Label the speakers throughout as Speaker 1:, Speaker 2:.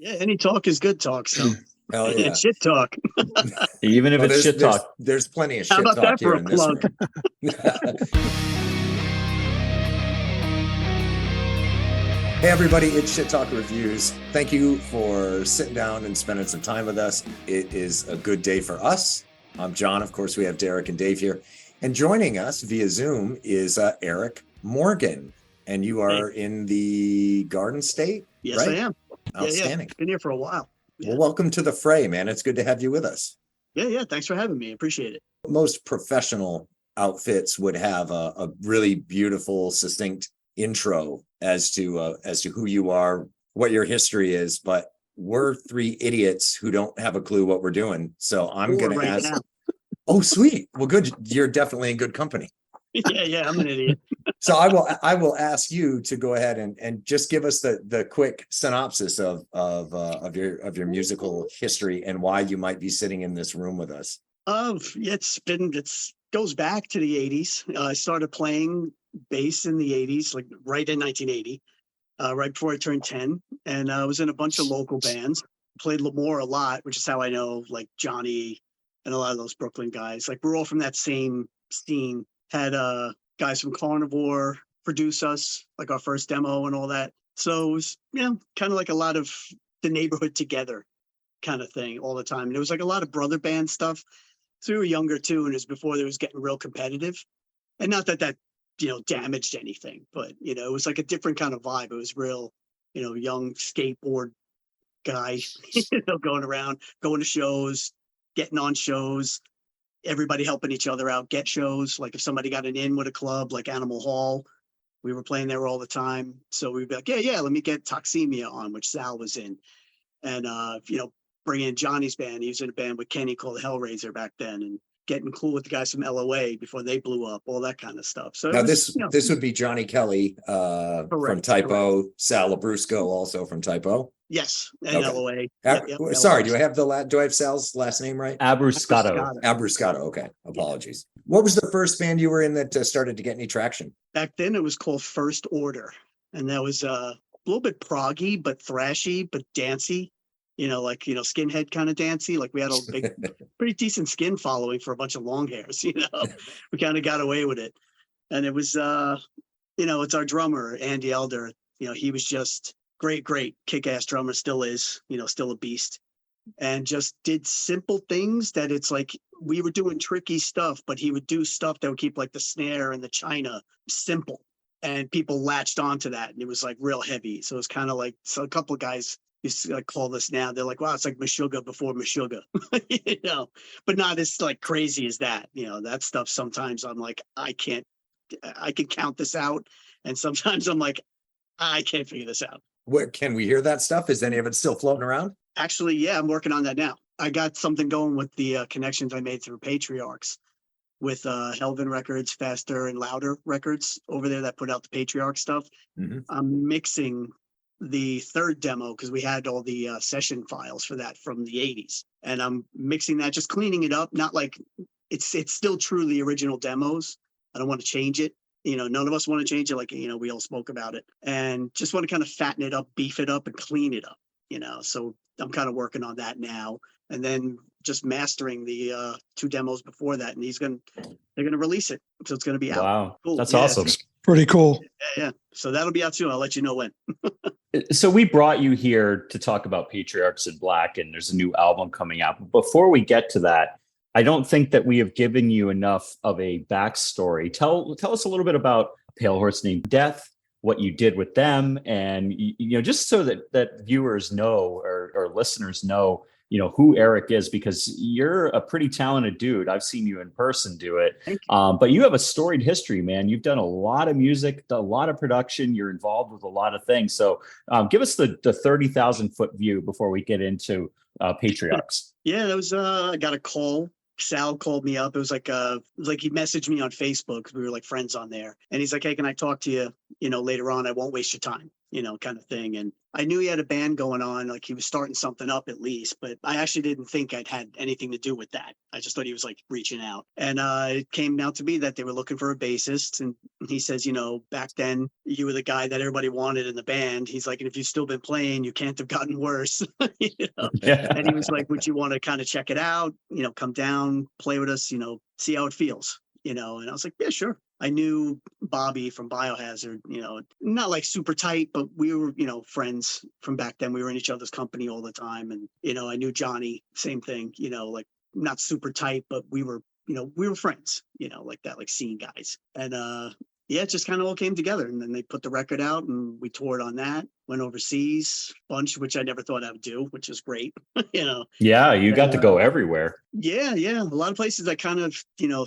Speaker 1: Yeah, any talk is good talk. So
Speaker 2: Hell yeah.
Speaker 1: it's shit talk.
Speaker 3: Even if
Speaker 2: Well,
Speaker 3: it's shit talk.
Speaker 2: there's plenty of
Speaker 1: How
Speaker 2: shit
Speaker 1: about
Speaker 2: talk
Speaker 1: that for
Speaker 2: here
Speaker 1: a
Speaker 2: in this
Speaker 1: plug?
Speaker 2: room. Hey everybody, it's Shit Talk Reviews. Thank you for sitting down and spending some time with us. It is a good day for us. I'm John. Of course, we have Derek and Dave here. And joining us via Zoom is Eric Morgan. And you are in the Garden State,
Speaker 1: Yes,
Speaker 2: right?
Speaker 1: I am.
Speaker 2: Outstanding.
Speaker 1: Yeah. Been here for a while. Yeah.
Speaker 2: Well, welcome to the fray, man. It's good to have you with us.
Speaker 1: Yeah. Thanks for having me. Appreciate it.
Speaker 2: Most professional outfits would have a really beautiful, succinct intro as to who you are, what your history is, but we're three idiots who don't have a clue what we're doing. So I'm going to ask. Now. Oh, sweet. Well, good. You're definitely in good company.
Speaker 1: Yeah, I'm an idiot.
Speaker 2: So I will ask you to go ahead and just give us the quick synopsis of your musical history and why you might be sitting in this room with us.
Speaker 1: It's goes back to the 80s. I started playing bass in the 80s, like right in 1980, right before I turned 10. And I was in a bunch of local bands. Played Lemoore a lot, which is how I know like Johnny and a lot of those Brooklyn guys. Like we're all from that same scene. Had guys from Carnivore produce us, like our first demo and all that. So it was, kind of like a lot of the neighborhood together kind of thing all the time. And it was like a lot of brother band stuff. So we were younger too, and it was before they was getting real competitive. And not that damaged anything, but it was like a different kind of vibe. It was real, young skateboard guy, going around, going to shows, getting on shows, everybody helping each other out, get shows. Like if somebody got an in with a club like Animal Hall, we were playing there all the time. So we'd be like, yeah, let me get Toxemia on, which Sal was in. And, bring in Johnny's band. He was in a band with Kenny called Hellraiser back then, and getting cool with the guys from LOA before they blew up, all that kind of stuff. So
Speaker 2: now this would be Johnny Kelly from Typo, correct. Sal Labrusco also from Typo.
Speaker 1: Yes, and okay.
Speaker 2: LOA. Sorry, do I have Sal's last name right?
Speaker 3: Abruscato.
Speaker 2: Okay, apologies. Yeah. What was the first band you were in that started to get any traction?
Speaker 1: Back then, it was called First Order, and that was a little bit proggy, but thrashy, but dancey. Skinhead kind of dancey. Like we had a big, pretty decent skin following for a bunch of long hairs, we kind of got away with it. And it was, it's our drummer, Andy Elder. He was just great, kick-ass drummer, still is, still a beast. And just did simple things that it's like we were doing tricky stuff, but he would do stuff that would keep like the snare and the china simple. And people latched onto that, and it was like real heavy. So it's kind of like, so a couple of guys used to call this now. They're like, wow, it's like Meshuggah before Meshuggah, but not as like crazy as that. That stuff sometimes I'm like, I can count this out. And sometimes I'm like, I can't figure this out.
Speaker 2: Where can we hear that stuff? Is any of it still floating around?
Speaker 1: Actually, yeah, I'm working on that now. I got something going with the connections I made through Patriarchs with Helvin Records, Faster and Louder Records over there that put out the Patriarch stuff. Mm-hmm. I'm mixing the third demo because we had all the session files for that from the 80s, and I'm mixing that, just cleaning it up. Not like it's still truly original demos. I don't want to change it. None of us want to change it. Like, we all spoke about it, and just want to kind of fatten it up, beef it up, and clean it up. So I'm kind of working on that now, and then just mastering the two demos before that, and they're gonna release it, so it's gonna be out.
Speaker 3: Wow, cool. That's
Speaker 1: yeah,
Speaker 3: awesome.
Speaker 4: Pretty cool.
Speaker 1: Yeah. So that'll be out soon. I'll let you know when.
Speaker 3: So we brought you here to talk about Patriarchs in Black, and there's a new album coming out. But before we get to that, I don't think that we have given you enough of a backstory. Tell us a little bit about Pale Horse Named Death, what you did with them, and just so that viewers know or listeners know, who Eric is, because you're a pretty talented dude. I've seen you in person do it. But you have a storied history, man. You've done a lot of music, a lot of production. You're involved with a lot of things. So give us the 30,000 foot view before we get into Patriarchs.
Speaker 1: Yeah, that was, I got a call. Sal called me up. It was like he messaged me on Facebook because we were like friends on there. And he's like, hey, can I talk to you, later on? I won't waste your time. kind of thing. And I knew he had a band going on, like he was starting something up at least, but I actually didn't think I'd had anything to do with that. I just thought he was like reaching out. And it came out to be that they were looking for a bassist. And he says, back then you were the guy that everybody wanted in the band. He's like, and if you've still been playing, you can't have gotten worse. And he was like, would you want to kind of check it out, come down, play with us, see how it feels, and I was like, yeah, sure. I knew Bobby from Biohazard, not like super tight, but we were, friends from back then. We were in each other's company all the time. And, I knew Johnny, same thing, like not super tight, but we were friends, like that, like scene guys. And yeah, it just kind of all came together. And then they put the record out and we toured on that, went overseas bunch, which I never thought I would do, which is great,
Speaker 3: Yeah, you got to go everywhere.
Speaker 1: Yeah. A lot of places I kind of,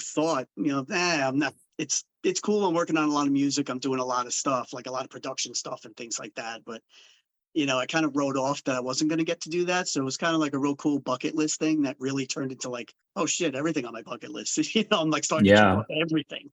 Speaker 1: thought, I'm not, it's cool. I'm working on a lot of music. I'm doing a lot of stuff, like a lot of production stuff and things like that. But, I kind of wrote off that I wasn't going to get to do that. So it was kind of like a real cool bucket list thing that really turned into like, oh shit, everything on my bucket list. I'm like starting to check off everything,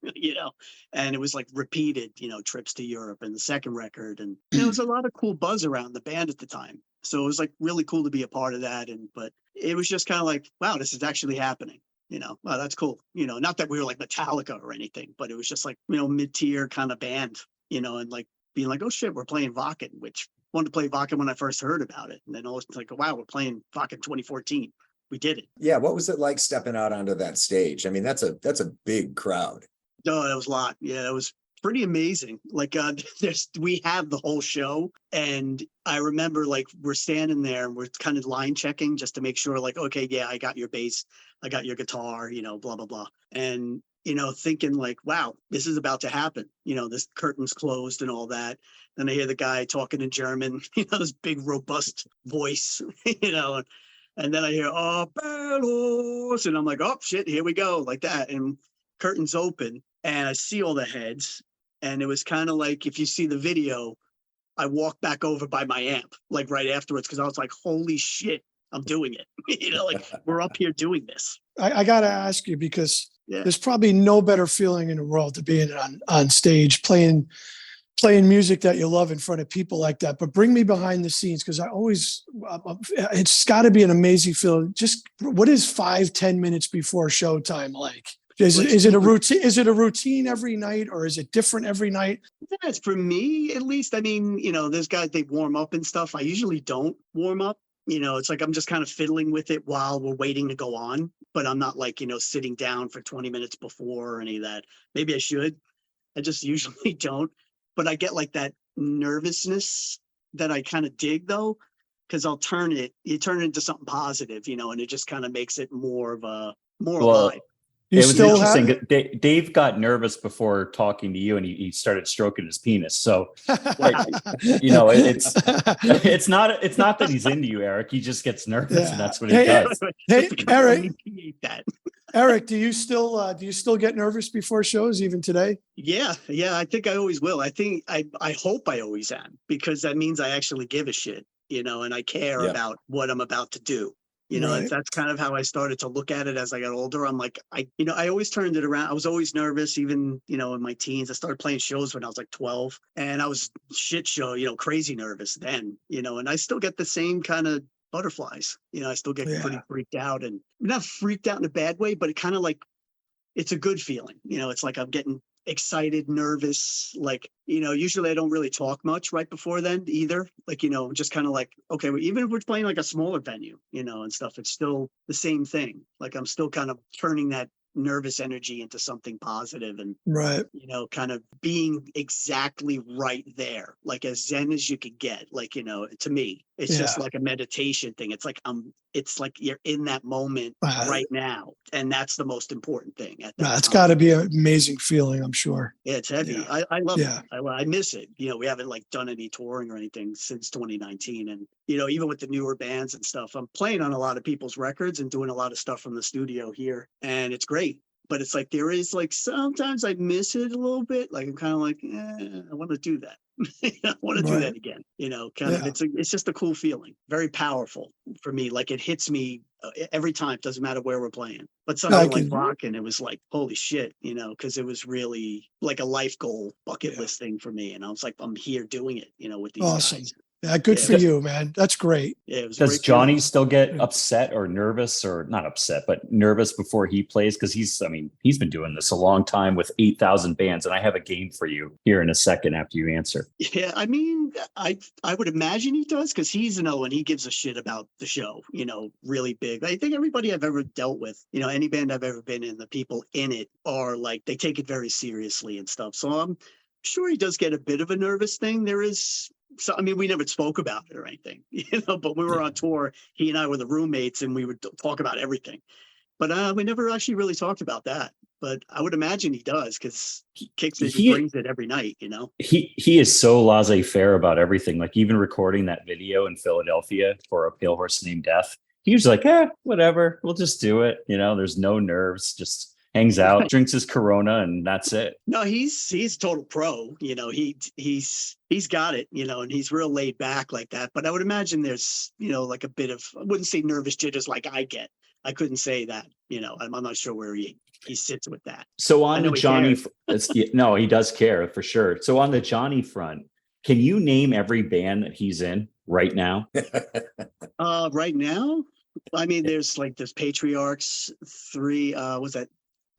Speaker 1: and it was like repeated, trips to Europe and the second record. And there was a lot of cool buzz around the band at the time. So it was like really cool to be a part of that. But it was just kind of like, wow, this is actually happening. Wow, that's cool. Not that we were like Metallica or anything, but it was just like, mid-tier kind of band, and like being like, oh shit, we're playing Wacken, which wanted to play Wacken when I first heard about it. And then all like, wow, we're playing Wacken 2014. We did it.
Speaker 2: Yeah. What was it like stepping out onto that stage? I mean, that's a big crowd.
Speaker 1: Oh, that was a lot. Yeah, it was pretty amazing. Like we have the whole show. And I remember like we're standing there and we're kind of line checking just to make sure like, okay, yeah, I got your bass, I got your guitar, blah, blah, blah. And, thinking like, wow, this is about to happen. This curtain's closed and all that. Then I hear the guy talking in German, this big robust voice, and then I hear, oh, bellows. And I'm like, oh shit, here we go, like that. And curtains open and I see all the heads. And it was kind of like, if you see the video, I walked back over by my amp, like right afterwards, because I was like, holy shit, I'm doing it. Like we're up here doing this.
Speaker 4: I got to ask you because
Speaker 1: Yeah.
Speaker 4: there's probably no better feeling in the world to be on stage playing music that you love in front of people like that. But bring me behind the scenes because it's got to be an amazing feeling. Just what is 5-10 minutes before showtime like? Is it a routine? Is it a routine every night or is it different every night?
Speaker 1: That's for me, at least. I mean, those guys, they warm up and stuff. I usually don't warm up. It's like I'm just kind of fiddling with it while we're waiting to go on, but I'm not like, sitting down for 20 minutes before or any of that. Maybe I should. I just usually don't. But I get like that nervousness that I kind of dig though, because you turn it into something positive, and it just kind of makes it more alive.
Speaker 4: You
Speaker 3: it was
Speaker 4: still
Speaker 3: interesting.
Speaker 4: have
Speaker 3: Dave got nervous before talking to you, and he started stroking his penis. So, it's not that he's into you, Eric. He just gets nervous, and that's what he does.
Speaker 4: Hey, Eric.
Speaker 1: That.
Speaker 4: Eric, do you still get nervous before shows even today?
Speaker 1: Yeah. I think I always will. I think I hope I always am because that means I actually give a shit, and I care about what I'm about to do.
Speaker 4: Right.
Speaker 1: That's kind of how I started to look at it as I got older. I'm like, I always turned it around. I was always nervous, even, in my teens. I started playing shows when I was like 12 and I was shit show, crazy nervous then, and I still get the same kind of butterflies. I still get pretty freaked out and not freaked out in a bad way, but it kind of like, it's a good feeling. It's like I'm getting excited, nervous, like, usually I don't really talk much right before then either. Like, just kind of like, okay, well, even if we're playing like a smaller venue, and stuff, it's still the same thing. Like I'm still kind of turning that nervous energy into something positive and
Speaker 4: right,
Speaker 1: kind of being exactly right there, like as zen as you could get. Like, to me, it's just like a meditation thing. It's like you're in that moment right now. And that's the most important thing at that
Speaker 4: it's
Speaker 1: time.
Speaker 4: got to be an amazing feeling, I'm sure.
Speaker 1: Yeah, it's heavy.
Speaker 4: Yeah.
Speaker 1: I love it. I miss it. We haven't like done any touring or anything since 2019. And, even with the newer bands and stuff, I'm playing on a lot of people's records and doing a lot of stuff from the studio here. And it's great. But it's like, there is like, sometimes I miss it a little bit. Like, I'm kind of like, I want to do that. I want to do that again, it's just a cool feeling. Very powerful for me. Like it hits me every time. Doesn't matter where we're playing. But something like
Speaker 4: can-
Speaker 1: rock, and it was like, holy shit, because it was really like a life goal, bucket
Speaker 4: Yeah.
Speaker 1: list thing for me. And I was like, I'm here doing it, with these
Speaker 4: Awesome.
Speaker 1: guys.
Speaker 4: Yeah, good
Speaker 1: Yeah.
Speaker 4: for you, man. That's great.
Speaker 1: Yeah, it was a
Speaker 3: Does
Speaker 1: great feeling.
Speaker 3: Johnny still get upset or nervous, or not upset, but nervous before he plays? Because he's been doing this a long time with 8,000 bands. And I have a game for you here in a second after you answer.
Speaker 1: Yeah, I mean, I would imagine he does, because he's and he gives a shit about the show, really big. I think everybody I've ever dealt with, any band I've ever been in, the people in it are like, they take it very seriously and stuff. So I'm sure he does get a bit of a nervous thing. There is, so I mean, we never spoke about it or anything, but we were on tour. He and I were the roommates, and we would talk about everything. But we never actually really talked about that. But I would imagine he does, because he kicks it, he brings it every night,
Speaker 3: He is so laissez-faire about everything. Like even recording that video in Philadelphia for A Pale Horse Named Death, he was like, whatever, we'll just do it. There's no nerves, just hangs out, drinks his Corona, and that's it.
Speaker 1: No, he's total pro. He's got it. And he's real laid back like that. But I would imagine there's like a bit of, I wouldn't say nervous jitters like I get. I couldn't say that. I'm not sure where he sits with that.
Speaker 3: So on the Johnny,
Speaker 1: cares.
Speaker 3: no, he does care for sure. So on the Johnny front, can you name every band that he's in right now?
Speaker 1: Right now, I mean, there's Patriarchs, 3. Was that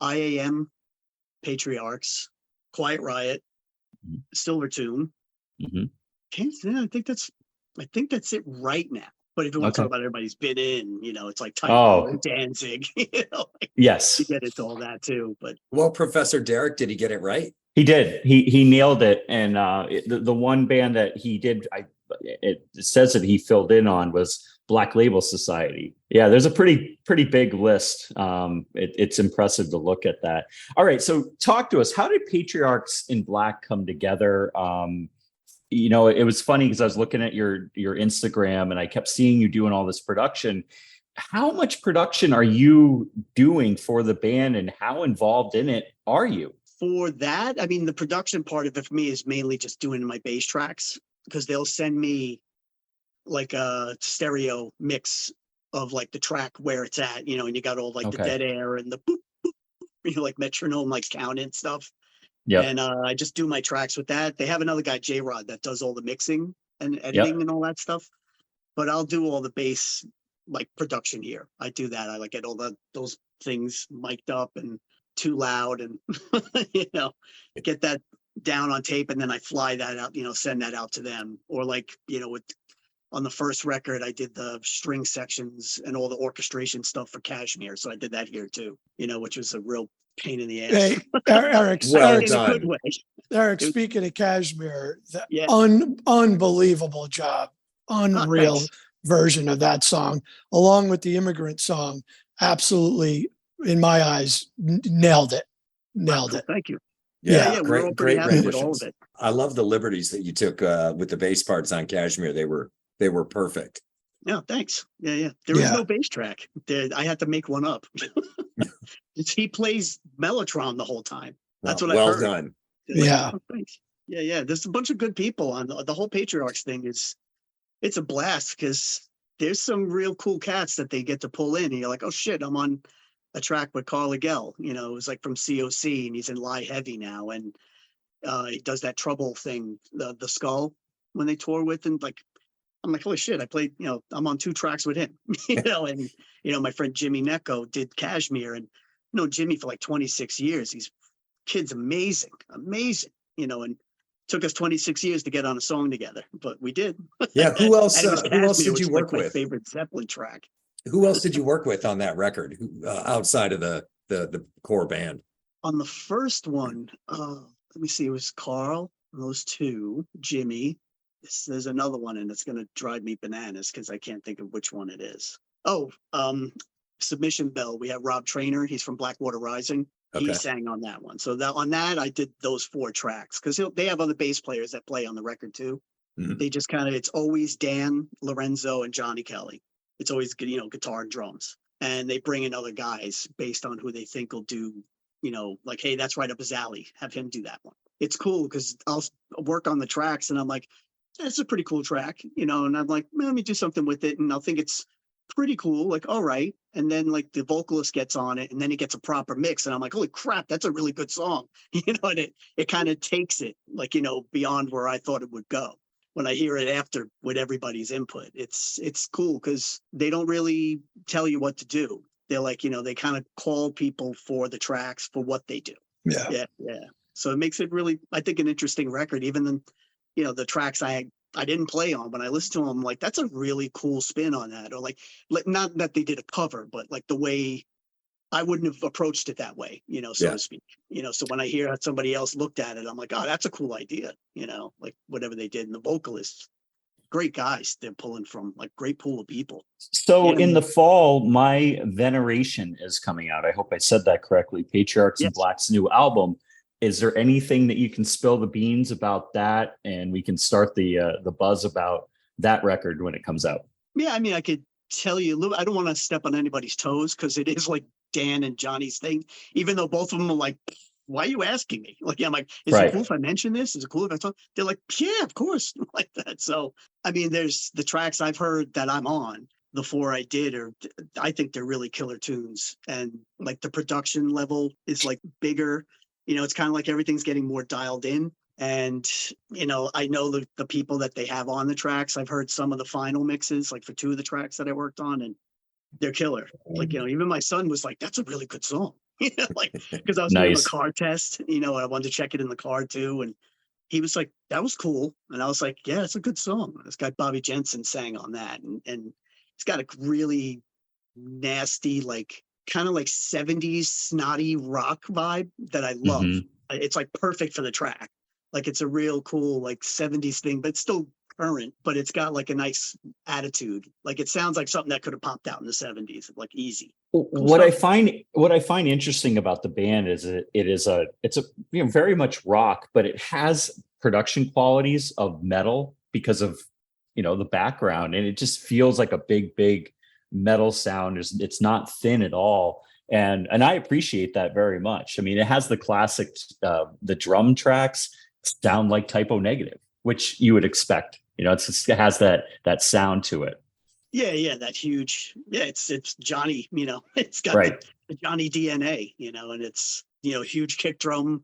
Speaker 1: IAM, Patriarchs, Quiet Riot, Silver Tune.
Speaker 3: Mm-hmm.
Speaker 1: I think that's it right now. But if you want to talk about everybody's been in, it's like Danzig,
Speaker 3: yes,
Speaker 1: you get into all that too. But
Speaker 2: well, Professor Derek, did he get it right?
Speaker 3: He did. He nailed it. And the one band that he did, it says that he filled in on was Black Label Society. Yeah, there's a pretty big list. It's impressive to look at that. All right, so talk to us. How did Patriarchs in Black come together? It was funny because I was looking at your Instagram and I kept seeing you doing all this production. How much production are you doing for the band, and how involved in it are you?
Speaker 1: For that, I mean, the production part of it for me is mainly just doing my bass tracks, because they'll send me like a stereo mix of like the track where it's at, and you got all the dead air and the boop, boop, boop, like metronome, like count and stuff.
Speaker 3: Yeah.
Speaker 1: And I just do my tracks with that. They have another guy, J-Rod, that does all the mixing and editing and all that stuff. But I'll do all the bass production here. I do that. I get all those things mic'd up and too loud, and get that down on tape, and then I fly that out, send that out to them. Or on the first record, I did the string sections and all the orchestration stuff for Kashmir, so I did that here too, which was a real pain in the ass.
Speaker 4: Hey, Eric,
Speaker 2: well
Speaker 1: in a good way.
Speaker 4: Eric, speaking of Kashmir,
Speaker 1: Yeah.
Speaker 4: Unbelievable job, unreal version of that song, along with the Immigrant song. Absolutely, in my eyes, nailed it.
Speaker 1: Thank you.
Speaker 4: Yeah,
Speaker 1: we're all pretty happy with all of it.
Speaker 2: I love the liberties that you took with the bass parts on Kashmir. They were perfect.
Speaker 1: Yeah, thanks. Yeah. There is no bass track. I had to make one up. He plays Mellotron the whole time. That's what I heard.
Speaker 2: Well done.
Speaker 4: Yeah.
Speaker 1: Thanks. Yeah. There's a bunch of good people on the whole Patriarchs thing. It's a blast, because there's some real cool cats that they get to pull in. And you're like, oh shit, I'm on a track with Carl Legel. It was from COC, and he's in Lie Heavy now, and he does that Trouble thing, the Skull, when they tour with, and I'm like, holy shit, I played, I'm on 2 tracks with him, and my friend Jimmy Necco did Kashmir, and Jimmy for 26 years. He's kid's amazing, and took us 26 years to get on a song together, but we did.
Speaker 2: Yeah. Who else?
Speaker 1: Who
Speaker 2: Who else did you work
Speaker 1: my
Speaker 2: with?
Speaker 1: favorite Zeppelin track.
Speaker 2: Who else did you work with on that record outside of the core band?
Speaker 1: On the first one, let me see, it was Carl, those 2, Jimmy. There's another one, and it's going to drive me bananas because I can't think of which one it is. Oh, Submission Bell. We have Rob Trainer. He's from Blackwater Rising.
Speaker 2: Okay.
Speaker 1: He sang on that one. So on that, I did those 4 tracks, because they have other bass players that play on the record too.
Speaker 2: Mm-hmm.
Speaker 1: They just it's always Dan, Lorenzo, and Johnny Kelly. It's always, guitar and drums. And they bring in other guys based on who they think will do, hey, that's right up his alley. Have him do that one. It's cool because I'll work on the tracks and I'm like, that's a pretty cool track, and I'm like, let me do something with it. And I'll think it's pretty cool, like, all right. And then like the vocalist gets on it and then it gets a proper mix. And I'm like, holy crap, that's a really good song. And it kind of takes it like, beyond where I thought it would go. When I hear it after with everybody's input, it's cool because they don't really tell you what to do. They're like, they kind of call people for the tracks for what they do.
Speaker 4: Yeah.
Speaker 1: Yeah. Yeah. So it makes it really, I think, an interesting record, even then, the tracks I didn't play on, when I listened to them, I'm like, that's a really cool spin on that. Or like, not that they did a cover, but like the way I wouldn't have approached it that way, so
Speaker 2: Yeah.
Speaker 1: to speak. So when I hear somebody else looked at it, I'm like, oh, that's a cool idea, like whatever they did. And the vocalists, great guys, they're pulling from, like, great pool of people.
Speaker 3: So
Speaker 1: Yeah,
Speaker 3: in the
Speaker 1: man.
Speaker 3: fall, My Veneration is coming out. I hope I said that correctly. Patriarchs and
Speaker 1: Yes.
Speaker 3: Black's new album. Is there anything that you can spill the beans about that, and we can start the buzz about that record when it comes out?
Speaker 1: Yeah, I mean, I could tell you a little. I don't want to step on anybody's toes because it is like Dan and Johnny's thing. Even though both of them are like, "Why are you asking me?" Like, yeah, I'm like, "Is
Speaker 3: Right.
Speaker 1: it cool if I mention this? Is it cool if I talk?" They're like, "Yeah, of course," like that. So, I mean, there's the tracks I've heard that I'm on. The four I did, or I think they're really killer tunes, and like the production level is like bigger. It's kind of like everything's getting more dialed in. And, I know the people that they have on the tracks. I've heard some of the final mixes, like for two of the tracks that I worked on, and they're killer. Like, even my son was like, that's a really good song. Like, because I was doing a
Speaker 3: Nice.
Speaker 1: car test, and I wanted to check it in the car too. And he was like, that was cool. And I was like, yeah, it's a good song. This guy, Bobby Jensen, sang on that. And it's got a really nasty, like, kind of like 70s snotty rock vibe that I love.
Speaker 3: Mhm.
Speaker 1: It's like perfect for the track. Like, it's a real cool, like, 70s thing, but it's still current, but it's got like a nice attitude. Like, it sounds like something that could have popped out in the 70s, like easy.
Speaker 3: What I
Speaker 1: stuff.
Speaker 3: find interesting about the band is it's a very much rock, but it has production qualities of metal because of the background, and it just feels like a big metal sound. It's not thin at all, and I appreciate that very much. I mean, it has the classic the drum tracks sound like Typo Negative, which you would expect. It has that sound to it.
Speaker 1: Yeah, that huge. Yeah, it's Johnny. It's got
Speaker 3: Right.
Speaker 1: the Johnny DNA. And it's huge kick drum.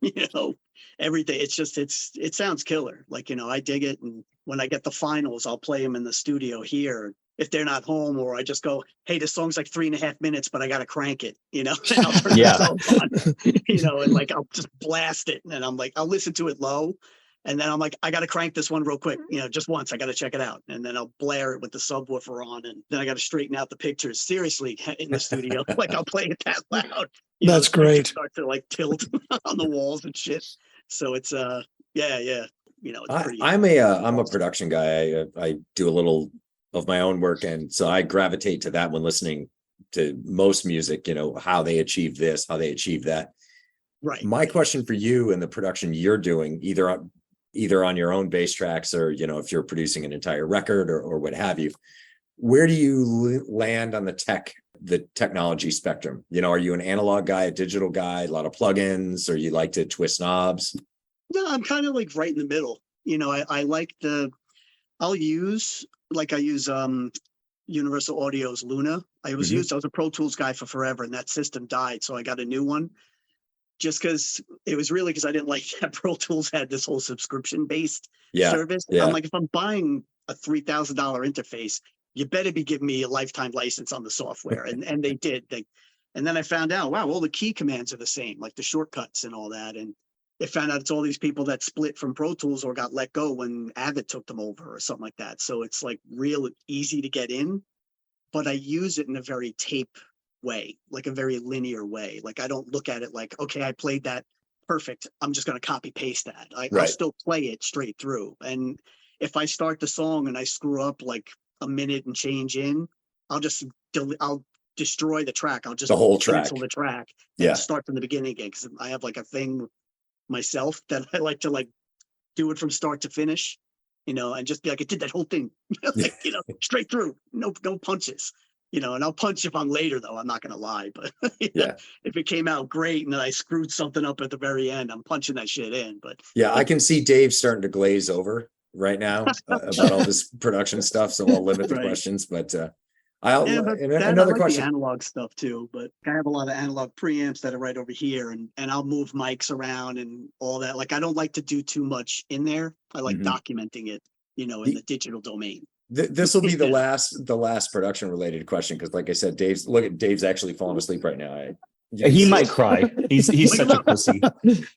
Speaker 1: Everything. It's just it sounds killer. Like, I dig it. And when I get the finals, I'll play them in the studio here if they're not home, or I just go, hey, this song's like 3.5 minutes, but I got to crank it. And I'll turn
Speaker 3: Yeah.
Speaker 1: myself on. And like I'll just blast it, and I'm like, I'll listen to it low. And then I'm like, I got to crank this one real quick, just once. I got to check it out. And then I'll blare it with the subwoofer on. And then I got to straighten out the pictures seriously in the studio. Like, I'll play it that loud.
Speaker 4: That's
Speaker 1: the pictures
Speaker 4: great.
Speaker 1: Start to like tilt on the walls and shit. So it's, yeah. It's pretty.
Speaker 2: I'm a production guy. I do a little of my own work, and so I gravitate to that when listening to most music. How they achieve this, how they achieve that.
Speaker 1: Right.
Speaker 2: My question for you and the production you're doing, either on your own bass tracks, or if you're producing an entire record or what have you, where do you land on the technology spectrum? Are you an analog guy, a digital guy, a lot of plugins, or you like to twist knobs?
Speaker 1: No, I'm kind of like right in the middle. I like I use Universal Audio's Luna. I was a Pro Tools guy for forever, and that system died. So I got a new one, just because it was really because I didn't like that Pro Tools had this whole subscription based service.
Speaker 2: Yeah.
Speaker 1: I'm like, if I'm buying a $3,000 interface, you better be giving me a lifetime license on the software. And they did. And then I found out, wow, all the key commands are the same, like the shortcuts and all that. And it found out it's all these people that split from Pro Tools or got let go when Avid took them over or something like that. So it's like real easy to get in, but I use it in a very tape way, like a very linear way. Like, I don't look at it like, okay, I played that perfect, I'm just going to copy paste that. I'll
Speaker 2: Right.
Speaker 1: still play it straight through. And if I start the song and I screw up like a minute and change in, I'll just I'll destroy the track. I'll just
Speaker 2: The whole track.
Speaker 1: cancel the track and
Speaker 2: Yeah.
Speaker 1: start from the beginning again, because I have like a thing myself that I like to like do it from start to finish, and just be like, I did that whole thing, like, straight through, no punches, and I'll punch if I'm later though. I'm not going to lie, but
Speaker 2: Yeah.
Speaker 1: if it came out great and then I screwed something up at the very end, I'm punching that shit in. But
Speaker 2: Yeah, I can see Dave starting to glaze over right now about all this production stuff. So I'll limit the
Speaker 1: Right.
Speaker 2: questions, but I'll,
Speaker 1: Yeah, but
Speaker 2: and
Speaker 1: that, I
Speaker 2: another
Speaker 1: like the
Speaker 2: question.
Speaker 1: analog stuff too, but I have a lot of analog preamps that are right over here and I'll move mics around and all that. Like I don't like to do too much in there. I like
Speaker 2: Mhm.
Speaker 1: documenting it, in
Speaker 2: The-
Speaker 1: the digital domain.
Speaker 2: This will be the
Speaker 1: Yeah.
Speaker 2: last production related question, because like I said, Dave's actually falling asleep right now. You can
Speaker 3: He
Speaker 2: see
Speaker 3: might
Speaker 2: it.
Speaker 3: cry. He's
Speaker 1: Wake
Speaker 3: such
Speaker 1: him
Speaker 3: a
Speaker 1: up.
Speaker 3: pussy.
Speaker 2: Uh,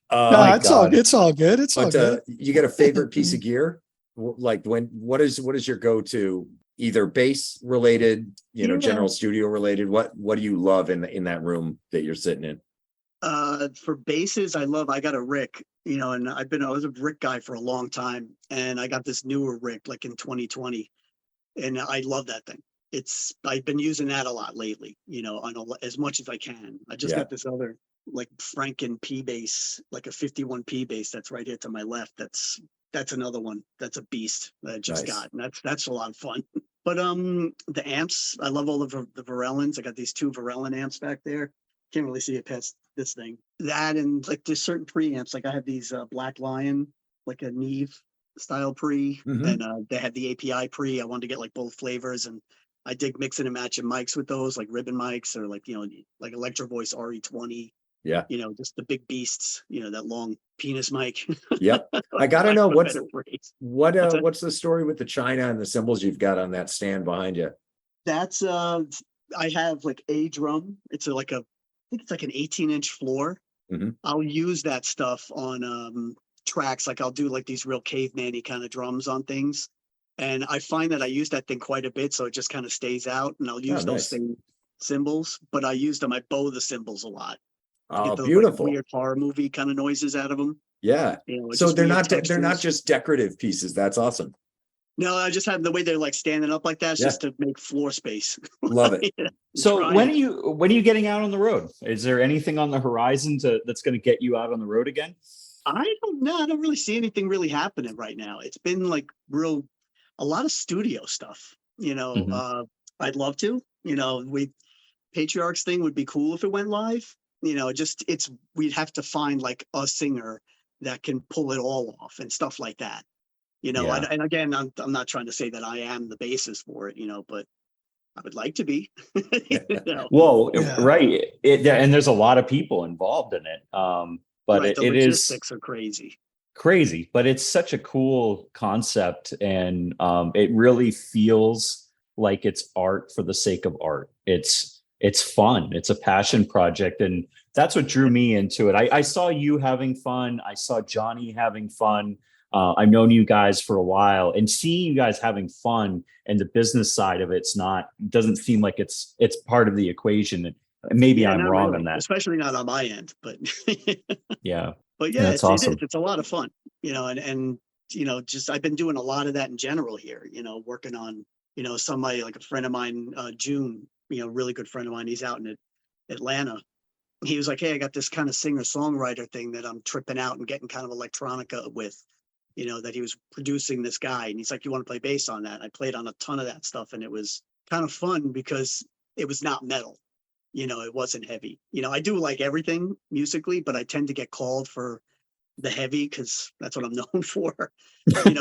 Speaker 3: my
Speaker 4: it's all
Speaker 3: God.
Speaker 4: it's all good. It's all
Speaker 2: but
Speaker 4: good.
Speaker 2: you get a favorite piece of gear? Like what is your go-to, either bass related,
Speaker 1: Yeah.
Speaker 2: general studio related? What do you love in that room that you're sitting in?
Speaker 1: For basses, I got a Rick, and I was a Rick guy for a long time, and I got this newer Rick like in 2020, and I love that thing. I've been using that a lot lately, as much as I can. I just
Speaker 2: Yeah.
Speaker 1: got this other like Franken P bass, like a 51P bass that's right here to my left. That's another one. That's a beast that I just
Speaker 2: Nice.
Speaker 1: got. And that's a lot of fun. But the amps, I love all of the Varellans. I got these two Varellan amps back there. Can't really see it past this thing. That and like there's certain preamps. Like I have these Black Lion, like a Neve style pre,
Speaker 2: Mhm.
Speaker 1: and they had the API pre. I wanted to get like both flavors, and I dig mixing and matching mics with those, like ribbon mics or like like Electro Voice RE20.
Speaker 2: Yeah.
Speaker 1: Just the big beasts. That long penis mic.
Speaker 2: Yep. I
Speaker 1: Like,
Speaker 2: gotta
Speaker 1: lack
Speaker 2: know
Speaker 1: of a better phrase. What's that?
Speaker 2: what's the story with the China and the cymbals you've got on that stand behind you?
Speaker 1: That's I have like a drum. I think it's like an 18-inch floor.
Speaker 2: Mhm.
Speaker 1: I'll use that stuff on tracks. Like I'll do like these real caveman-y kind of drums on things. And I find that I use that thing quite a bit, so it just kind of stays out. And I'll use those
Speaker 2: nice.
Speaker 1: same cymbals, but I bow the cymbals a lot to
Speaker 2: Oh,
Speaker 1: get those like
Speaker 2: beautiful.
Speaker 1: weird horror movie kind of noises out of them.
Speaker 2: Yeah.
Speaker 1: It's
Speaker 2: So
Speaker 1: just
Speaker 2: they're
Speaker 1: weird
Speaker 2: they're not
Speaker 1: textures.
Speaker 2: just decorative pieces. That's awesome.
Speaker 1: No, I just have the way they're like standing up like that. It's
Speaker 2: Yeah.
Speaker 1: just to make floor space.
Speaker 2: Love it.
Speaker 1: I'm
Speaker 3: So
Speaker 1: trying.
Speaker 3: when are you getting out on the road? Is there anything on the horizon that's going to get you out on the road again?
Speaker 1: I don't know. I don't really see anything really happening right now. It's been like a lot of studio stuff.
Speaker 3: Mhm.
Speaker 1: I'd love to. Patriarchs thing would be cool if it went live. We'd have to find like a singer that can pull it all off and stuff like that.
Speaker 2: Yeah.
Speaker 1: And again, I'm not trying to say that I am the basis for it, but I would like to be.
Speaker 3: Well,
Speaker 4: Yeah.
Speaker 3: right. And there's a lot of people involved in it. But
Speaker 1: Right, the
Speaker 3: it is
Speaker 1: logistics are crazy.
Speaker 3: crazy, but it's such a cool concept, and it really feels like it's art for the sake of art. It's fun. It's a passion project, and that's what drew me into it. I saw you having fun. I saw Johnny having fun. I've known you guys for a while, and seeing you guys having fun and the business side of it's not doesn't seem like it's part of the equation. And maybe
Speaker 1: Yeah,
Speaker 3: I'm
Speaker 1: not
Speaker 3: wrong
Speaker 1: really,
Speaker 3: on that.
Speaker 1: especially not on my end, but
Speaker 3: Yeah,
Speaker 1: but yeah,
Speaker 3: that's
Speaker 1: it is.
Speaker 3: awesome.
Speaker 1: It's a lot of fun, and just I've been doing a lot of that in general here. Working on somebody like a friend of mine, June. Really good friend of mine. He's out in Atlanta. He was like, "Hey, I got this kind of singer songwriter thing that I'm tripping out and getting kind of electronica with." That he was producing this guy, and he's like, "You want to play bass on that?" I played on a ton of that stuff, and it was kind of fun because it was not metal. It wasn't heavy. I do like everything musically, but I tend to get called for the heavy because that's what I'm known for,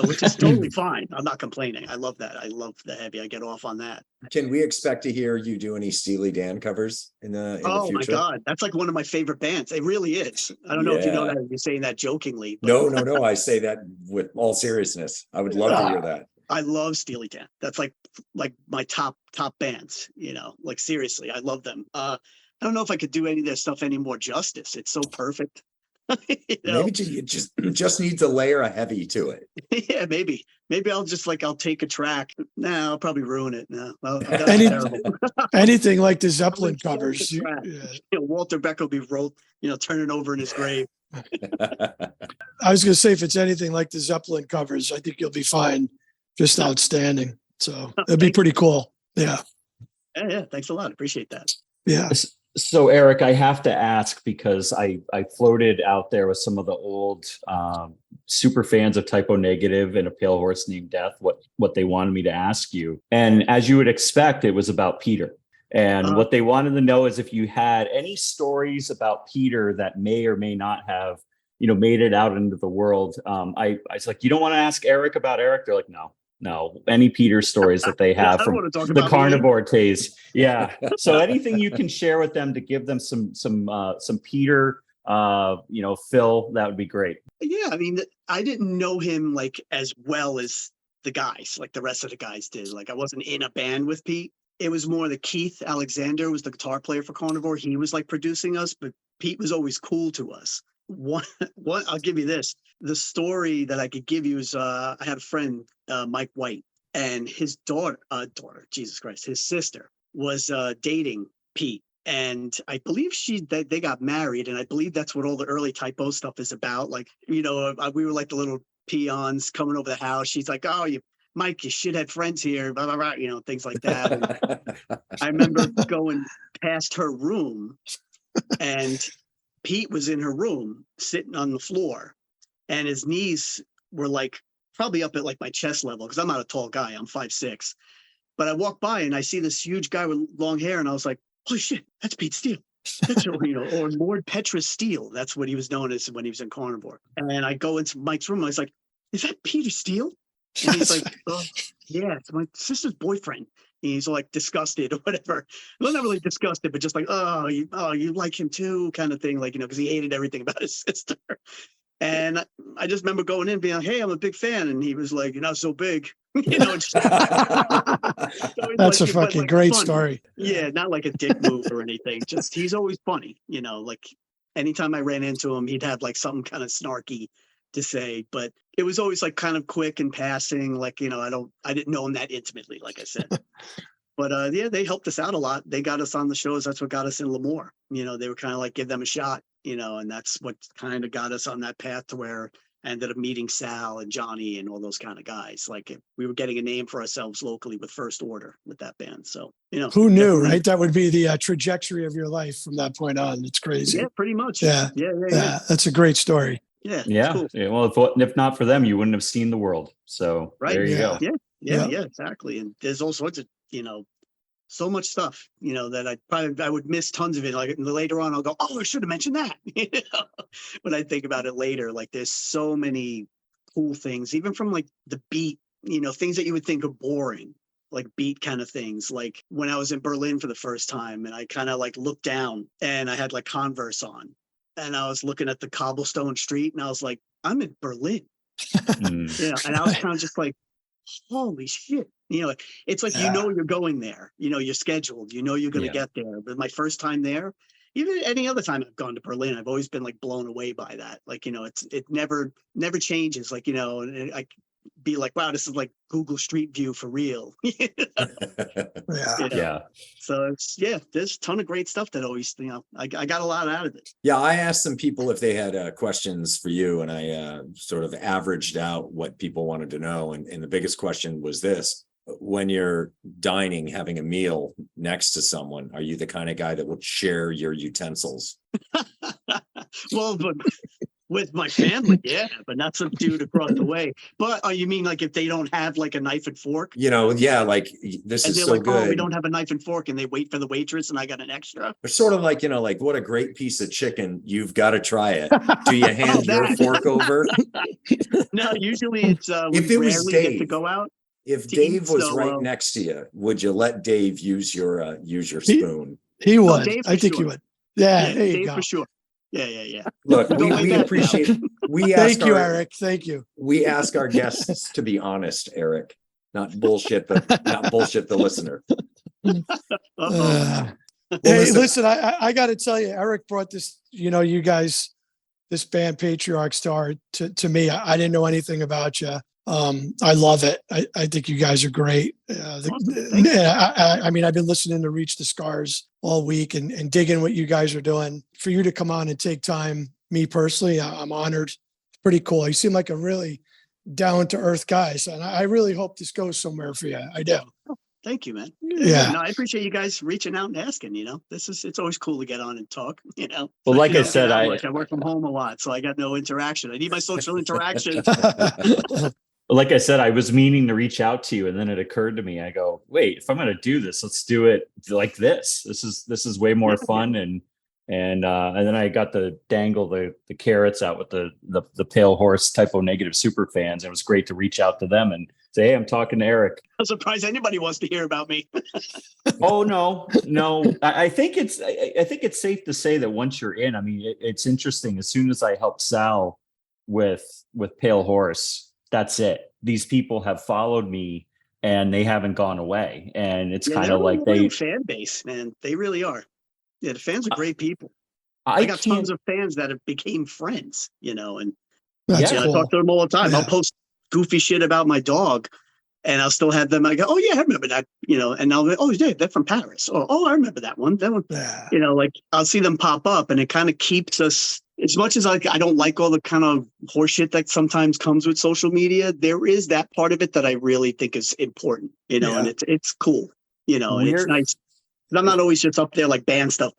Speaker 1: which is totally fine. I'm not complaining. I love that. I love the heavy. I get off on that.
Speaker 2: Can we expect to hear you do any Steely Dan covers in the
Speaker 1: Oh my
Speaker 2: future?
Speaker 1: God. That's like one of my favorite bands. It really is. I don't know if you know
Speaker 2: Yeah.
Speaker 1: that, you're saying that jokingly, but
Speaker 2: No. I say that with all seriousness. I would love to hear that.
Speaker 1: I love Steely Dan. That's like my top bands, like seriously, I love them. I don't know if I could do any of their stuff any more justice. It's so perfect.
Speaker 2: Maybe it just needs a layer of heavy to it.
Speaker 1: Yeah, maybe I'll take a track. Nah, I'll probably ruin it. No, that'd be
Speaker 4: Any-
Speaker 1: terrible.
Speaker 4: Anything like the
Speaker 1: I'm
Speaker 4: Zeppelin
Speaker 1: gonna kill the
Speaker 4: covers.
Speaker 1: track.
Speaker 4: Yeah.
Speaker 1: Walter Beck will be turning over in his grave.
Speaker 4: I was going to say, if it's anything like the Zeppelin covers, I think you'll be fine. Just outstanding. So it'd be pretty cool. Yeah.
Speaker 1: Yeah, thanks a lot. Appreciate that.
Speaker 4: Yeah.
Speaker 3: So Eric, I have to ask because I floated out there with some of the old super fans of Typo Negative and A Pale Horse Named Death what they wanted me to ask you, and as you would expect, it was about Peter. And what they wanted to know is if you had any stories about Peter that may or may not have made it out into the world. I was like, you don't want to ask Eric about Eric? They're like, no. No, any Peter stories that they
Speaker 1: I
Speaker 3: have
Speaker 1: don't
Speaker 3: from
Speaker 1: want to talk
Speaker 3: the
Speaker 1: about me.
Speaker 3: carnivore taste. Yeah. So anything you can share with them to give them some Peter, Phil, that would be great.
Speaker 1: Yeah, I mean, I didn't know him like as well as the guys, like the rest of the guys did. Like I wasn't in a band with Pete. It was more that Keith Alexander was the guitar player for Carnivore. He was like producing us, but Pete was always cool to us. What I'll give you this. The story that I could give you is I had a friend, Mike White, and his Jesus Christ, his sister was dating Pete. And I believe that they got married, and I believe that's what all the early typo stuff is about. Like, we were like the little peons coming over the house. She's like, "Oh, Mike, you shithead friends here," blah blah blah, things like that. And I remember going past her room, and Pete was in her room sitting on the floor, and his knees were like probably up at like my chest level because I'm not a tall guy. I'm 5'6". But I walked by and I see this huge guy with long hair, and I was like, "Holy shit, that's Pete Steele." That's or Lord Petra Steele. That's what he was known as when he was in Carnivore. And I go into Mike's room. I was like, "Is that Peter Steele?" And he's like, "Oh, yeah, it's my sister's boyfriend." And he's like disgusted or whatever. Well, not really disgusted, but just like, you like him too, kind of thing. Like, because he hated everything about his sister. And I just remember going in and being like, "Hey, I'm a big fan." And he was like, "You're not so big." That's
Speaker 4: That's a fucking great story.
Speaker 1: Yeah, not like a dick move or anything. Just he's always funny. Like anytime I ran into him, he'd have like something kind of snarky to say, but it was always like kind of quick and passing. Like, I didn't know him that intimately, like I said. But yeah, they helped us out a lot. They got us on the shows. That's what got us in Lemoore. They were kind of like, give them a shot, and that's what kind of got us on that path to where I ended up meeting Sal and Johnny and all those kind of guys. Like we were getting a name for ourselves locally with First Order with that band. So,
Speaker 4: who knew, right? That would be the trajectory of your life from that point on. It's crazy.
Speaker 1: Yeah, pretty much.
Speaker 4: Yeah.
Speaker 1: Yeah.
Speaker 4: That's a great story.
Speaker 1: Yeah.
Speaker 3: Yeah.
Speaker 1: Cool.
Speaker 3: Yeah. Well, if not for them, you wouldn't have seen the world. So
Speaker 1: Right.
Speaker 3: There you
Speaker 4: Yeah.
Speaker 3: go.
Speaker 1: Yeah, exactly. And there's all sorts of, so much stuff, that I would miss tons of it. Like later on, I'll go, "Oh, I should have mentioned that." When I think about it later, like there's so many cool things, even from like the beat, things that you would think are boring, like beat kind of things. Like when I was in Berlin for the first time, and I kind of like looked down, and I had like Converse on, and I was looking at the cobblestone street, and I was like, "I'm in Berlin."
Speaker 3: Mm.
Speaker 1: And I was kind of just like, "Holy shit." It's like, you're going there, you're scheduled, you're going to
Speaker 3: Yeah.
Speaker 1: get there. But my first time there, even any other time I've gone to Berlin, I've always been like blown away by that. Like, it never changes. Like, and I be like, "Wow, this is like Google Street View for real."
Speaker 3: Yeah.
Speaker 1: So there's a ton of great stuff that always, I got a lot out of it.
Speaker 2: Yeah, I asked some people if they had questions for you, and I sort of averaged out what people wanted to know. And the biggest question was this: when you're dining, having a meal next to someone, are you the kind of guy that would share your utensils?
Speaker 1: Well, but with my family, yeah, but not some dude across the way. But you mean like if they don't have like a knife and fork?
Speaker 2: Yeah, like this
Speaker 1: And
Speaker 2: is
Speaker 1: they're
Speaker 2: so
Speaker 1: like, "Oh, we
Speaker 2: good.
Speaker 1: don't have a knife and fork," and they wait for the waitress, and I got an extra.
Speaker 2: It's sort of like, like what a great piece of chicken. You've got to try it. Do you hand your
Speaker 1: That.
Speaker 2: fork over?
Speaker 1: No, usually it's
Speaker 2: If
Speaker 1: we
Speaker 2: it was
Speaker 1: rarely get to
Speaker 2: Dave,
Speaker 1: go out.
Speaker 2: if
Speaker 1: to
Speaker 2: Dave
Speaker 1: eat,
Speaker 2: was
Speaker 1: so,
Speaker 2: right next to you, would you let Dave use your spoon?
Speaker 4: He would.
Speaker 1: Dave
Speaker 4: I
Speaker 1: for
Speaker 4: think
Speaker 1: sure.
Speaker 4: he would. Yeah,
Speaker 1: Yeah,
Speaker 4: there you
Speaker 1: Dave
Speaker 4: go.
Speaker 1: for sure. Yeah.
Speaker 2: Look,
Speaker 1: Go way
Speaker 2: we
Speaker 1: back now.
Speaker 2: appreciate. We
Speaker 4: Thank
Speaker 2: ask
Speaker 4: you,
Speaker 2: our
Speaker 4: Eric. Thank you.
Speaker 2: we ask our guests to be honest, Eric, not bullshit the listener.
Speaker 1: Uh-oh.
Speaker 4: Hey, listen, I got to tell you, Eric brought this, you guys, this band Patriarch Star to me. I didn't know anything about you. I love it. I think you guys are great.
Speaker 1: Awesome. Thank you.
Speaker 4: I mean, I've been listening to Reach the Scars all week and digging what you guys are doing. For you to come on and take time, me personally, I'm honored. It's pretty cool. You seem like a really down to earth guy. So and I really hope this goes somewhere for you. I do.
Speaker 1: Thank you, man.
Speaker 4: Yeah.
Speaker 1: No, I appreciate you guys reaching out and asking. It's always cool to get on and talk.
Speaker 3: Well, like I
Speaker 1: Especially
Speaker 3: said,
Speaker 1: I work from home a lot, so I got no interaction. I need my social interaction.
Speaker 3: like I said, I was meaning to reach out to you, and then it occurred to me. I go, wait, if I'm going to do this, let's do it like this. This is way more fun, and then I got to dangle the carrots out with the pale horse typo negative super fans. It was great to reach out to them and Say, hey, I'm talking to Eric.
Speaker 1: I'm surprised anybody wants to hear about me.
Speaker 3: Oh no. I think it's safe to say that once you're in, I mean, it's interesting. As soon as I helped Sal with Pale Horse, that's it. These people have followed me and they haven't gone away. And it's
Speaker 1: Yeah,
Speaker 3: kind
Speaker 1: they're
Speaker 3: of
Speaker 1: a
Speaker 3: like
Speaker 1: loyal fan base, man. They really are. Yeah, the fans are great people. I got tons of fans that have became friends, and
Speaker 4: That's
Speaker 3: Yeah.
Speaker 1: I
Speaker 4: cool.
Speaker 1: talk to them all the time.
Speaker 4: Yeah.
Speaker 1: I'll post goofy shit about my dog, and I'll still have them. I go, oh yeah, I remember that, and I'll go, oh yeah, they're from Paris. Oh, I remember that one. That one,
Speaker 4: Yeah.
Speaker 1: like I'll see them pop up, and it kind of keeps us. As much as I don't like all the kind of horseshit that sometimes comes with social media, there is that part of it that I really think is important,
Speaker 4: Yeah.
Speaker 1: and it's cool, and it's
Speaker 3: We're
Speaker 1: nice. And I'm not always just up there like ban stuff.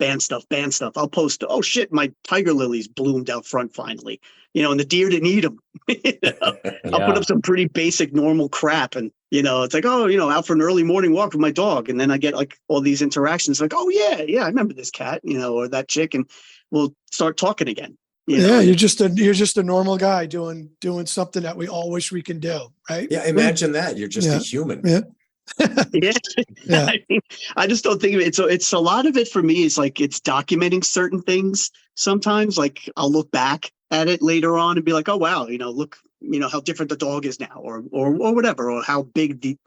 Speaker 1: I'll post, oh shit, my tiger lilies bloomed out front finally, and the deer didn't eat them. I'll put
Speaker 3: Yeah.
Speaker 1: up some pretty basic, normal crap. And, it's like, oh, out for an early morning walk with my dog. And then I get like all these interactions like, oh, yeah, I remember this cat, or that chick. And we'll start talking again.
Speaker 4: Yeah,
Speaker 1: and
Speaker 4: you're just a normal guy doing something that we all wish we can do, right?
Speaker 2: Yeah, imagine that. You're just a
Speaker 4: Yeah.
Speaker 2: human.
Speaker 4: Yeah.
Speaker 1: Yeah.
Speaker 4: Yeah.
Speaker 1: I mean, I just don't think of it. So it's a lot of it for me is like it's documenting certain things sometimes. Like I'll look back at it later on and be like, oh wow, look, how different the dog is now, or whatever, or how big the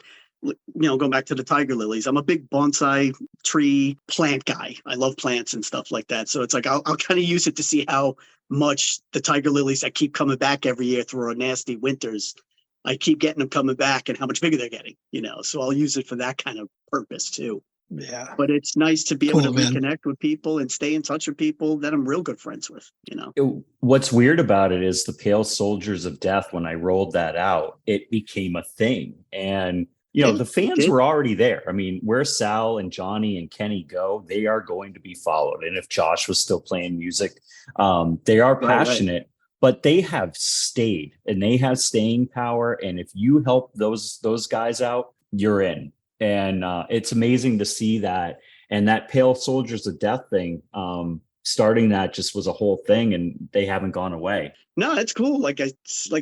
Speaker 1: going back to the tiger lilies. I'm a big bonsai tree plant guy. I love plants and stuff like that. So it's like I'll kind of use it to see how much the tiger lilies that keep coming back every year through our nasty winters, I keep getting them coming back and how much bigger they're getting, so I'll use it for that kind of purpose too.
Speaker 4: Yeah.
Speaker 1: But it's nice to be able to
Speaker 4: Cool, man.
Speaker 1: reconnect with people and stay in touch with people that I'm real good friends with,
Speaker 3: What's weird about it is the Pale Soldiers of Death, when I rolled that out, it became a thing. And,
Speaker 1: Yeah,
Speaker 3: the
Speaker 1: it
Speaker 3: fans
Speaker 1: did.
Speaker 3: were already there. I mean, where Sal and Johnny and Kenny go, they are going to be followed. And if Josh was still playing music, they are
Speaker 1: Right.
Speaker 3: passionate, but they have stayed and they have staying power. And if you help those guys out, you're in. And it's amazing to see that. And that Pale Soldiers of Death thing, starting that just was a whole thing, and they haven't gone away.
Speaker 1: No, it's cool. Like I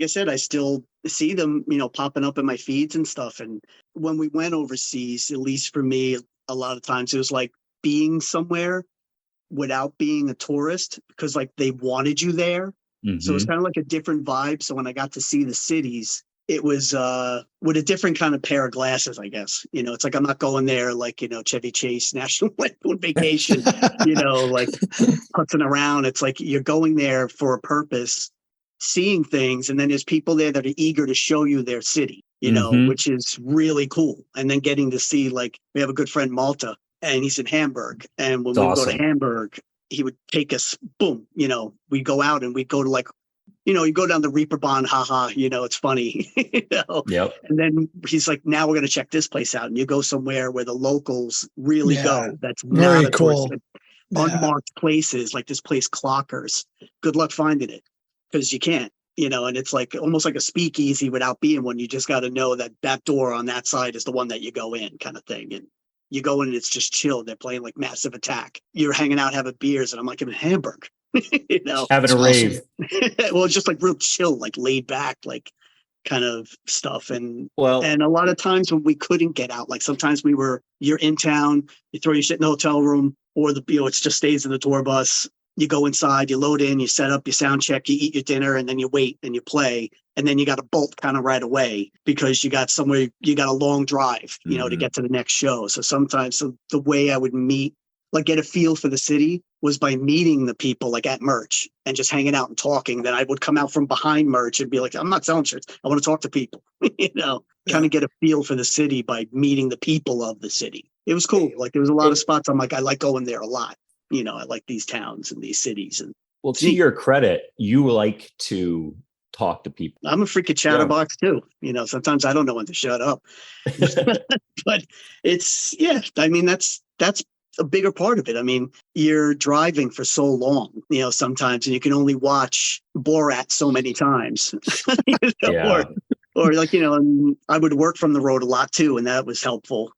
Speaker 1: said, I still see them, popping up in my feeds and stuff. And when we went overseas, at least for me, a lot of times it was like being somewhere without being a tourist because like they wanted you there. So it's
Speaker 3: Mhm.
Speaker 1: kind of like a different vibe. So when I got to see the cities, it was with a different kind of pair of glasses, I guess. It's like I'm not going there like, Chevy Chase National Lampoon Vacation, like putzing around. It's like you're going there for a purpose, seeing things, and then there's people there that are eager to show you their city,
Speaker 3: Mhm.
Speaker 1: which is really cool. And then getting to see, like, we have a good friend, Malta, and he's in Hamburg. And when
Speaker 3: It's
Speaker 1: we would go to
Speaker 3: awesome.
Speaker 1: Hamburg, he would take us, boom, we go out and we go to like, you go down the Reeperbahn, haha, it's funny,
Speaker 3: Yep.
Speaker 1: And then he's like, now we're going to check this place out. And you go somewhere where the locals really
Speaker 4: Yeah.
Speaker 1: go. That's
Speaker 4: Very
Speaker 1: not a tourist,
Speaker 4: cool.
Speaker 1: unmarked places like this place, Clockers. Good luck finding it because you can't, and it's like almost like a speakeasy without being one. You just got to know that that door on that side is the one that you go in, kind of thing. And you go in and it's just chill. They're playing like Massive Attack. You're hanging out, having beers, and I'm like, I'm in Hamburg,
Speaker 3: Having a rave.
Speaker 1: well, it's just like real chill, like laid back, like kind of stuff. And
Speaker 3: Well,
Speaker 1: a lot of times when we couldn't get out, like sometimes you're in town, you throw your shit in the hotel room, or it just stays in the tour bus. You go inside, you load in, you set up, you sound check, you eat your dinner, and then you wait and you play. And then you got to bolt kind of right away because you got a long drive, to
Speaker 2: Mhm.
Speaker 1: get to the next show. So sometimes the way I would meet, like get a feel for the city was by meeting the people like at merch and just hanging out and talking. Then I would come out from behind merch and be like, I'm not selling shirts. I want to talk to people, kind of get a feel for the city by meeting the people of the city. It was cool. Like there was a lot of spots. I'm like, I like going there a lot. I like these towns and these cities. And
Speaker 3: well, to your credit, you like to talk to people.
Speaker 1: I'm a freaking chatterbox too. Sometimes I don't know when to shut up, but it's, I mean, that's a bigger part of it. I mean, you're driving for so long, sometimes, and you can only watch Borat so many times,
Speaker 3: Yeah.
Speaker 1: or like, and I would work from the road a lot too. And that was helpful,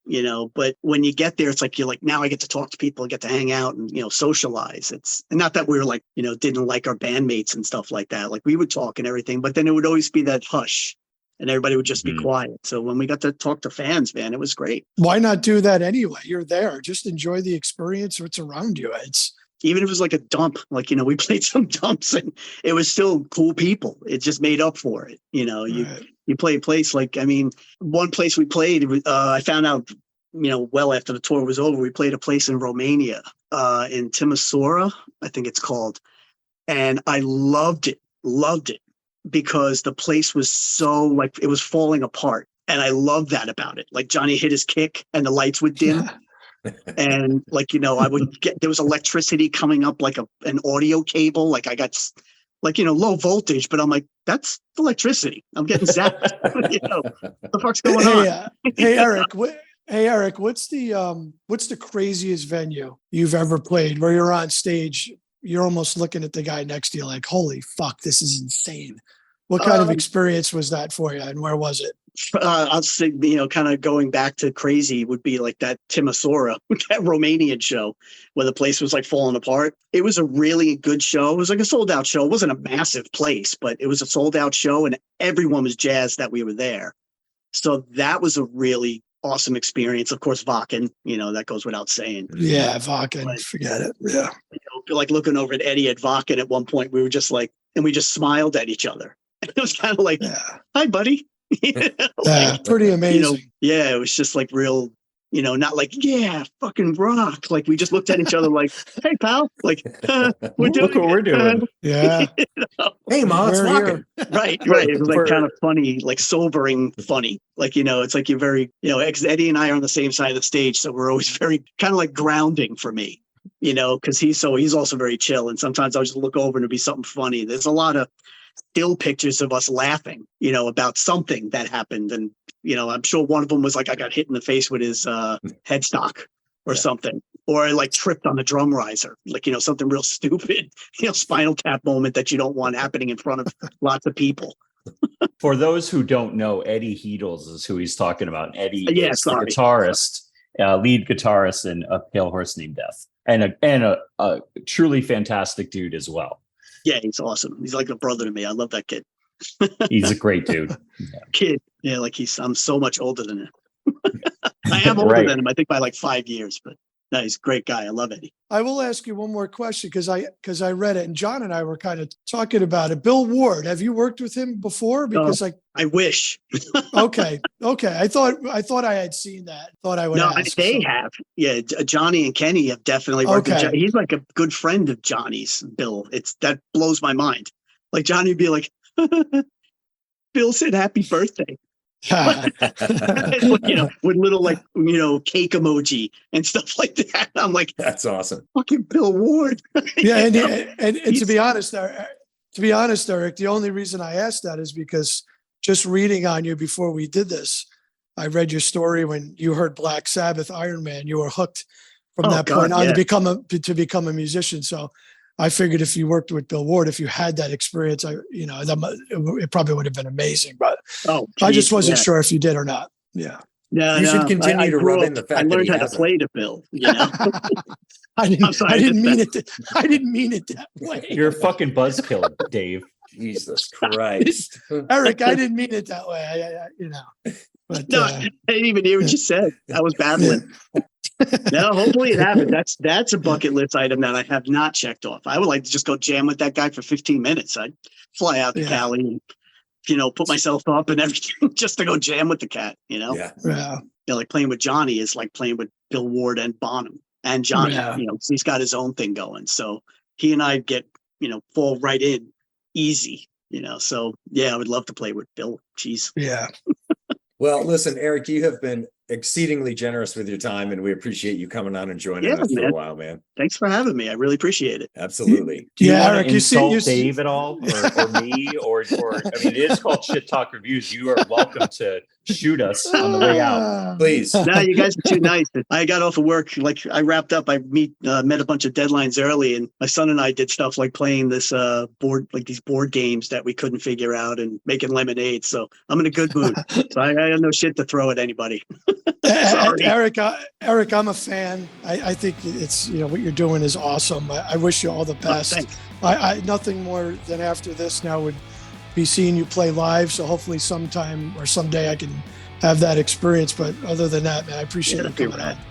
Speaker 1: but when you get there, it's like, you're like, now I get to talk to people, get to hang out and, socialize. And not that we were like, didn't like our bandmates and stuff like that. Like we would talk and everything, but then it would always be that hush. and everybody would just be
Speaker 3: Mhm.
Speaker 1: quiet. So when we got to talk to fans, man, it was great.
Speaker 4: Why not do that anyway? You're there. Just enjoy the experience. What's around you. It's
Speaker 1: Even if it was like a dump, like, we played some dumps and it was still cool people. It just made up for it.
Speaker 4: right.
Speaker 1: You play a place like, one place we played, I found out, well after the tour was over, we played a place in Romania, in Timisoara, I think it's called. And I loved it because the place was so like, it was falling apart. And I loved that about it. Like Johnny hit his kick and the lights would dim. And like, I would there was electricity coming up like an audio cable. Like I got like, low voltage, but I'm like, that's electricity. I'm getting zapped. What the fuck's going on?
Speaker 4: Hey, Eric. Hey, Eric. What's the craziest venue you've ever played where you're on stage? You're almost looking at the guy next to you like, holy fuck, this is insane. What kind of experience was that for you, and where was it?
Speaker 1: I'll say, kind of going back to crazy would be like that Timisoara, that Romanian show where the place was like falling apart. It was a really good show. It was like a sold out show. It wasn't a massive place, but it was a sold out show and everyone was jazzed that we were there. So that was a really awesome experience. Of course, Vakken, that goes without saying.
Speaker 4: Yeah, Vakken,
Speaker 1: But,
Speaker 4: forget it. Yeah.
Speaker 1: like looking over at Eddie at Vakken at one point, we were just like, and we just smiled at each other. It was kind of like, hi, buddy.
Speaker 4: Yeah, pretty amazing.
Speaker 1: Yeah, it was just like real, not like, yeah, fucking rock. Like we just looked at each other like, hey, pal, like, we're doing
Speaker 3: Look what we're doing.
Speaker 4: Yeah.
Speaker 2: Hey, Ma, it's
Speaker 4: We're
Speaker 2: Vakken.
Speaker 1: Right. It was like kind of funny, like sobering funny. Like, it's like you're very, Eddie and I are on the same side of the stage. So we're always very kind of like grounding for me, because he's also very chill. And sometimes I'll just look over and it'll be something funny. There's a lot of still pictures of us laughing, about something that happened. And, I'm sure one of them was like, I got hit in the face with his headstock or something, or I like tripped on the drum riser, like, something real stupid, Spinal Tap moment that you don't want happening in front of lots of people.
Speaker 3: For those who don't know, Eddie Heedles is who he's talking about. Eddie is the
Speaker 1: sorry.
Speaker 3: guitarist, lead guitarist in A Pale Horse Named Death, and a truly fantastic dude as well.
Speaker 1: Yeah, he's awesome. He's like a brother to me. I love that kid.
Speaker 3: He's a great dude.
Speaker 1: Kid. Yeah, like I'm so much older than him. I am older
Speaker 3: Right.
Speaker 1: than him, I think by like 5 years, but no, he's a great guy. I love Eddie.
Speaker 4: I will ask you one more question because I read it and John and I were kind of talking about it. Bill Ward, have you worked with him before? Because
Speaker 1: I wish.
Speaker 4: okay. I thought I had seen that. Thought I would
Speaker 1: No,
Speaker 4: ask.
Speaker 1: they have. Yeah, Johnny and Kenny have definitely worked with
Speaker 4: Okay.
Speaker 1: Johnny. He's like a good friend of Johnny's, Bill. That blows my mind. Like Johnny would be like, Bill said happy birthday. With little like, cake emoji and stuff like that. I'm like,
Speaker 2: That's awesome.
Speaker 1: fucking Bill Ward.
Speaker 4: Yeah, and to be honest, Eric, the only reason I asked that is because just reading on you before we did this, I read your story when you heard Black Sabbath Iron Man. You were hooked from that point on to become a musician. So I figured if you worked with Bill Ward, if you had that experience, it probably would have been amazing. But I just wasn't sure if you did or not. Yeah.
Speaker 1: No,
Speaker 2: You should continue to
Speaker 1: grew
Speaker 2: rub
Speaker 1: up-
Speaker 2: in the fact
Speaker 1: I
Speaker 2: that
Speaker 1: learned
Speaker 2: he
Speaker 1: how to
Speaker 2: hasn't.
Speaker 1: play to Bill.
Speaker 4: I
Speaker 1: I'm sorry,
Speaker 4: I didn't
Speaker 1: I
Speaker 4: mean it. I didn't mean it that way.
Speaker 3: You're a fucking buzzkill, Dave.
Speaker 2: Jesus Christ.
Speaker 4: Eric, I didn't mean it that way. But
Speaker 1: No, I didn't even hear what you said. I was babbling. No, hopefully it happened. That's a bucket list item that I have not checked off. I would like to just go jam with that guy for 15 minutes. I'd fly out to Cali and, put myself up and everything just to go jam with the cat,
Speaker 2: Yeah.
Speaker 1: Like playing with Johnny is like playing with Bill Ward and Bonham and Johnny,
Speaker 4: Yeah.
Speaker 1: He's got his own thing going. So he and I get, fall right in easy, so yeah, I would love to play with Bill. Jeez.
Speaker 4: Yeah.
Speaker 2: Well, listen, Eric, you have been exceedingly generous with your time, and we appreciate you coming on and joining us for
Speaker 1: man.
Speaker 2: a while, man.
Speaker 1: Thanks for having me. I really appreciate it.
Speaker 2: Absolutely.
Speaker 3: Do you
Speaker 4: Yeah,
Speaker 3: want
Speaker 4: Eric,
Speaker 3: to
Speaker 4: you see-
Speaker 3: insult
Speaker 4: you see-
Speaker 3: Dave at all, or me, or I mean, it is called Shit Talk Reviews. You are welcome to shoot us on the way out.
Speaker 2: Please.
Speaker 1: No, you guys are too nice. I got off of work, like I wrapped up. I met a bunch of deadlines early, and my son and I did stuff like playing this these board games that we couldn't figure out and making lemonade. So I'm in a good mood. So I have no shit to throw at anybody. Sorry.
Speaker 4: Eric, I'm a fan. I think it's what you're doing is awesome. I wish you all the best.
Speaker 1: Thanks.
Speaker 4: I nothing more than after this now would be seeing you play live. So hopefully sometime or someday I can have that experience. But other than that, man, I appreciate you
Speaker 1: that'd be
Speaker 4: coming
Speaker 1: rad.
Speaker 4: on.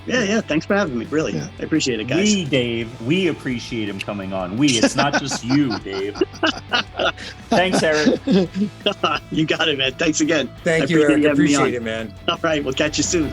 Speaker 1: Yeah. Thanks for having me. Really,
Speaker 4: Yeah.
Speaker 1: I appreciate it, guys.
Speaker 3: We appreciate him coming on. It's not just you, Dave. Thanks, Eric.
Speaker 1: You got it, man. Thanks again.
Speaker 2: Thank
Speaker 1: I
Speaker 2: you,
Speaker 1: appreciate
Speaker 2: Eric.
Speaker 1: you having me
Speaker 2: Appreciate
Speaker 1: on.
Speaker 2: it, man.
Speaker 1: All right, we'll catch you soon.